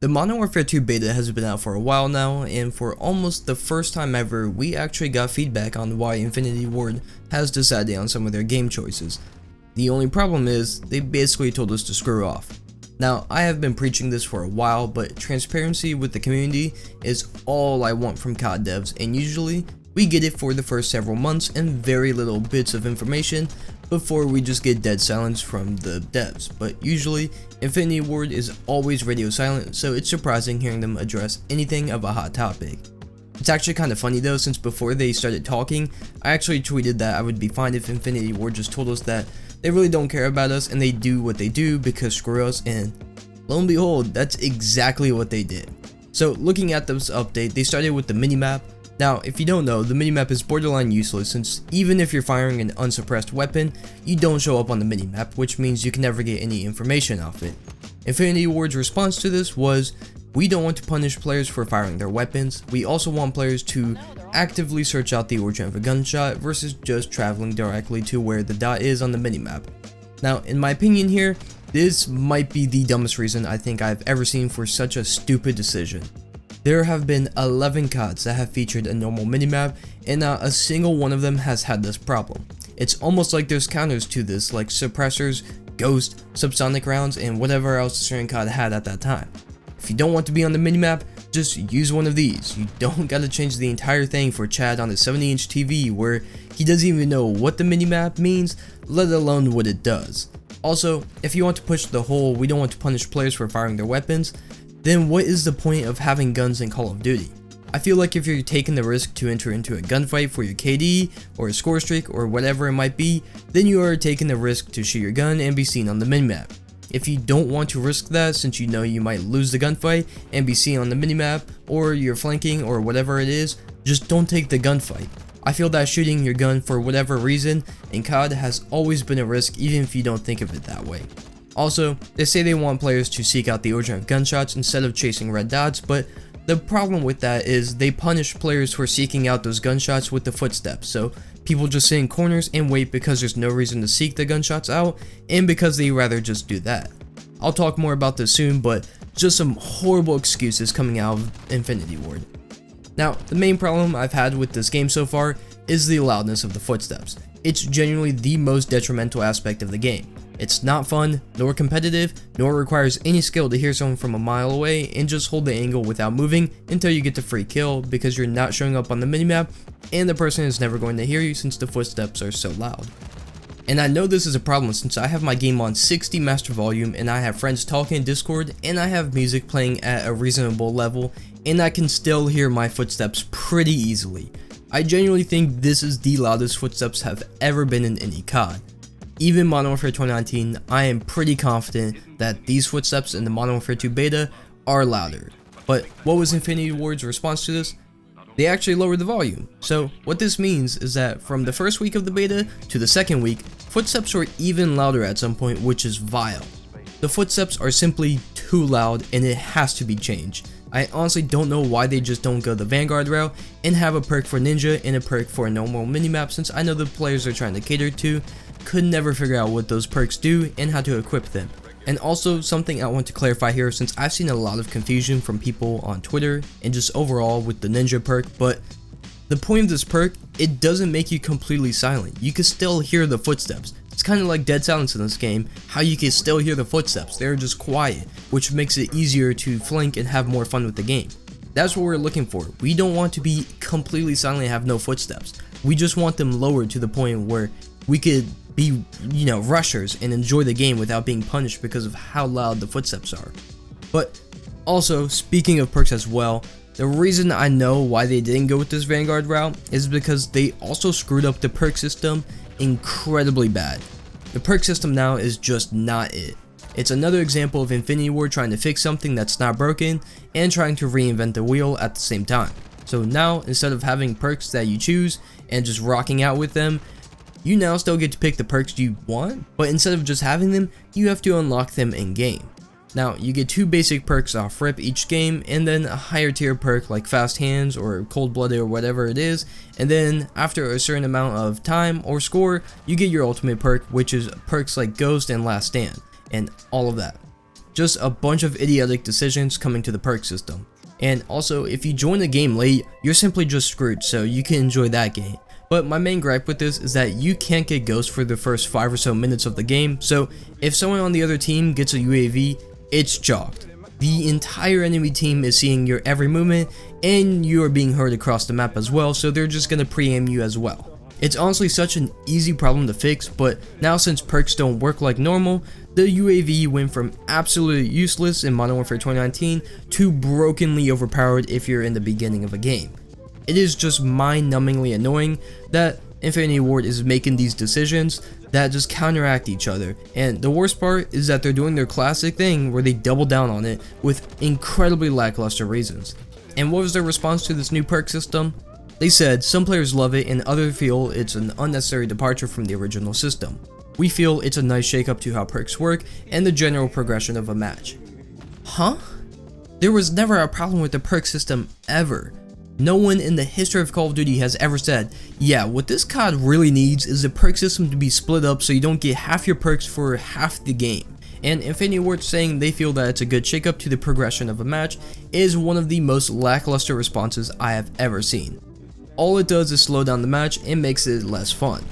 The Modern Warfare 2 beta has been out for a while now, and for almost the first time ever, we actually got feedback on why Infinity Ward has decided on some of their game choices. The only problem is, they basically told us to screw off. Now, I have been preaching this for a while, but transparency with the community is all I want from COD devs, and usually, we get it for the first several months and very little bits of information before we just get dead silence from the devs, but usually Infinity Ward is always radio silent, so it's surprising hearing them address anything of a hot topic. It's actually kind of funny though, since before they started talking, I actually tweeted that I would be fine if Infinity Ward just told us that they really don't care about us and they do what they do because screw us, and lo and behold, that's exactly what they did. So looking at this update, they started with the minimap. Now, if you don't know, the minimap is borderline useless since even if you're firing an unsuppressed weapon, you don't show up on the minimap, which means you can never get any information off it. Infinity Ward's response to this was, we don't want to punish players for firing their weapons, we also want players to actively search out the origin of a gunshot versus just traveling directly to where the dot is on the minimap. Now, in my opinion here, this might be the dumbest reason I think I've ever seen for such a stupid decision. There have been 11 CODs that have featured a normal minimap, and not a single one of them has had this problem. It's almost like there's counters to this, like suppressors, ghost, subsonic rounds, and whatever else a certain COD had at that time. If you don't want to be on the minimap, just use one of these. You don't gotta change the entire thing for Chad on a 70-inch TV where he doesn't even know what the minimap means, let alone what it does. Also, if you want to push the whole we don't want to punish players for firing their weapons, then what is the point of having guns in Call of Duty? I feel like if you're taking the risk to enter into a gunfight for your KD, or a score streak, or whatever it might be, then you are taking the risk to shoot your gun and be seen on the minimap. If you don't want to risk that since you know you might lose the gunfight and be seen on the minimap, or you're flanking or whatever it is, just don't take the gunfight. I feel that shooting your gun for whatever reason in COD has always been a risk even if you don't think of it that way. Also, they say they want players to seek out the origin of gunshots instead of chasing red dots, but the problem with that is they punish players for seeking out those gunshots with the footsteps, so people just sit in corners and wait because there's no reason to seek the gunshots out, and because they rather just do that. I'll talk more about this soon, but just some horrible excuses coming out of Infinity Ward. Now, the main problem I've had with this game so far is the loudness of the footsteps. It's genuinely the most detrimental aspect of the game. It's not fun, nor competitive, nor requires any skill to hear someone from a mile away and just hold the angle without moving until you get the free kill because you're not showing up on the minimap and the person is never going to hear you since the footsteps are so loud. And I know this is a problem since I have my game on 60 master volume and I have friends talking in Discord and I have music playing at a reasonable level and I can still hear my footsteps pretty easily. I genuinely think this is the loudest footsteps have ever been in any COD. Even Modern Warfare 2019, I am pretty confident that these footsteps in the Modern Warfare 2 beta are louder. But what was Infinity Ward's response to this? They actually lowered the volume. So what this means is that from the first week of the beta to the second week, footsteps were even louder at some point, which is vile. The footsteps are simply too loud and it has to be changed. I honestly don't know why they just don't go the Vanguard route and have a perk for Ninja and a perk for a normal minimap, since I know the players are trying to cater to could never figure out what those perks do and how to equip them. And also something I want to clarify here, since I've seen a lot of confusion from people on Twitter and just overall with the Ninja perk, but the point of this perk, it doesn't make you completely silent. You can still hear the footsteps. It's kind of like dead silence in this game, how you can still hear the footsteps, they're just quiet, which makes it easier to flank and have more fun with the game. That's what we're looking for. We don't want to be completely silent and have no footsteps. We just want them lowered to the point where we could be, rushers and enjoy the game without being punished because of how loud the footsteps are. But also, speaking of perks as well, the reason I know why they didn't go with this Vanguard route is because they also screwed up the perk system incredibly bad. The perk system now is just not it. It's another example of Infinity Ward trying to fix something that's not broken and trying to reinvent the wheel at the same time. So now, instead of having perks that you choose and just rocking out with them, you now still get to pick the perks you want, but instead of just having them, you have to unlock them in game. Now, you get 2 basic perks off rip each game, and then a higher tier perk like Fast Hands or Cold Blooded or whatever it is, and then after a certain amount of time or score, you get your ultimate perk, which is perks like Ghost and Last Stand, and all of that. just a bunch of idiotic decisions coming to the perk system. And also, if you join the game late, you're simply just screwed, so you can enjoy that game. But my main gripe with this is that you can't get ghosts for the first 5 or so minutes of the game, so if someone on the other team gets a UAV, it's chalked. The entire enemy team is seeing your every movement, and you are being heard across the map as well, so they're just gonna pre-aim you as well. It's honestly such an easy problem to fix, but now since perks don't work like normal, the UAV went from absolutely useless in Modern Warfare 2019 to brokenly overpowered if you're in the beginning of a game. It is just mind-numbingly annoying that Infinity Ward is making these decisions that just counteract each other, and the worst part is that they're doing their classic thing where they double down on it with incredibly lackluster reasons. And what was their response to this new perk system? They said some players love it and others feel it's an unnecessary departure from the original system. We feel it's a nice shakeup to how perks work and the general progression of a match. Huh? There was never a problem with the perk system ever. No one in the history of Call of Duty has ever said, yeah, what this COD really needs is the perk system to be split up so you don't get half your perks for half the game. And Infinity Ward saying they feel that it's a good shakeup to the progression of a match is one of the most lackluster responses I have ever seen. All it does is slow down the match and makes it less fun.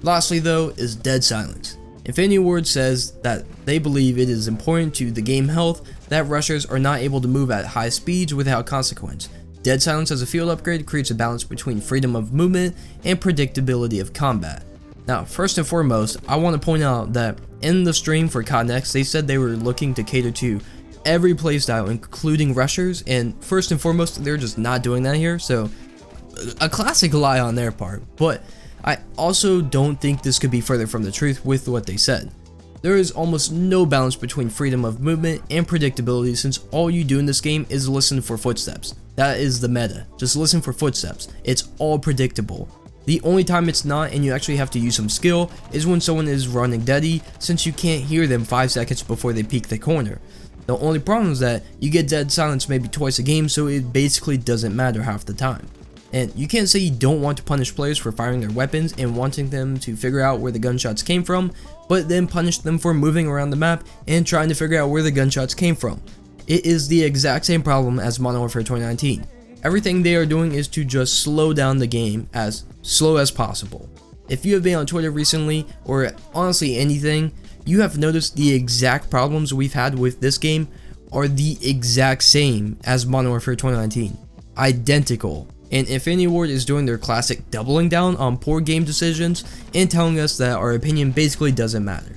Lastly though is dead silence. Infinity Ward says that they believe it is important to the game health that rushers are not able to move at high speeds without consequence. Dead silence as a field upgrade creates a balance between freedom of movement and predictability of combat. Now, first and foremost, I want to point out that in the stream for COD Next, they said they were looking to cater to every playstyle, including rushers, and first and foremost, they're just not doing that here, so a classic lie on their part. But I also don't think this could be further from the truth with what they said. There is almost no balance between freedom of movement and predictability since all you do in this game is listen for footsteps. That is the meta. Just listen for footsteps. It's all predictable. The only time it's not and you actually have to use some skill is when someone is running deady since you can't hear them 5 seconds before they peek the corner. The only problem is that you get dead silence maybe twice a game, so it basically doesn't matter half the time. And you can't say you don't want to punish players for firing their weapons and wanting them to figure out where the gunshots came from, but then punish them for moving around the map and trying to figure out where the gunshots came from. It is the exact same problem as Modern Warfare 2019. Everything they are doing is to just slow down the game as slow as possible. If you have been on Twitter recently, or honestly anything, you have noticed the exact problems we've had with this game are the exact same as Modern Warfare 2019. Identical. And Infinity Ward is doing their classic doubling down on poor game decisions and telling us that our opinion basically doesn't matter.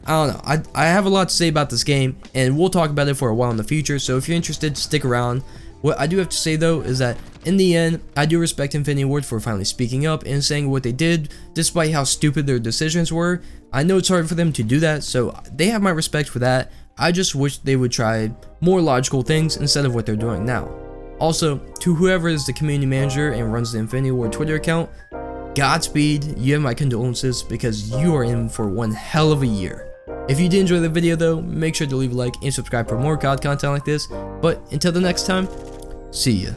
I don't know, I have a lot to say about this game, and we'll talk about it for a while in the future, so if you're interested, stick around. What I do have to say though is that in the end, I do respect Infinity Ward for finally speaking up and saying what they did, despite how stupid their decisions were. I know it's hard for them to do that, so they have my respect for that. I just wish they would try more logical things instead of what they're doing now. Also, to whoever is the community manager and runs the Infinity Ward Twitter account, Godspeed, you have my condolences because you are in for one hell of a year. If you did enjoy the video though, make sure to leave a like and subscribe for more COD content like this, but until the next time, see ya.